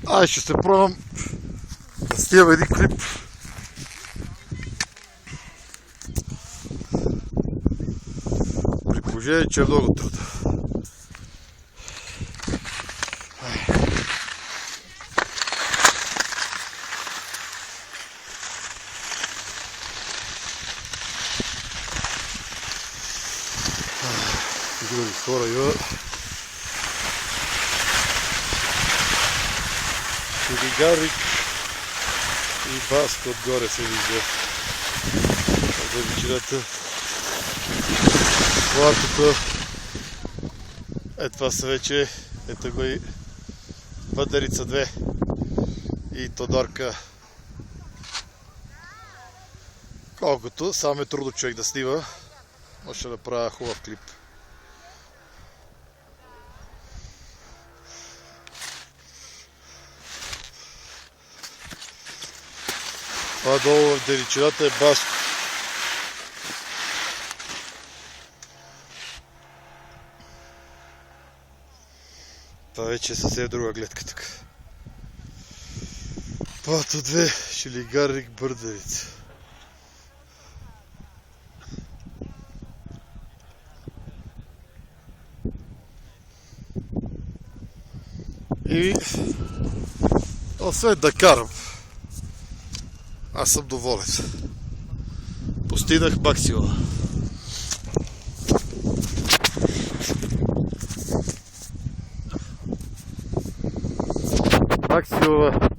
Ай, ще се пробвам да снимам един клип. При положение, че е много трудно. Други хора има. Чилигарик и Баско отгоре се вижда. Величината. Платото. Това са вече, ето го и Бъдерица 2 и Тодорка. Колкото, само е трудно човек да снима, може да направя хубав клип. Това долу в далечината е Баско. Това вече е съвсем друга гледка тук. Плато 2, Чилигарик, Бъдерица. И освен да карам, аз съм доволен. Постигнах максимума. Максимума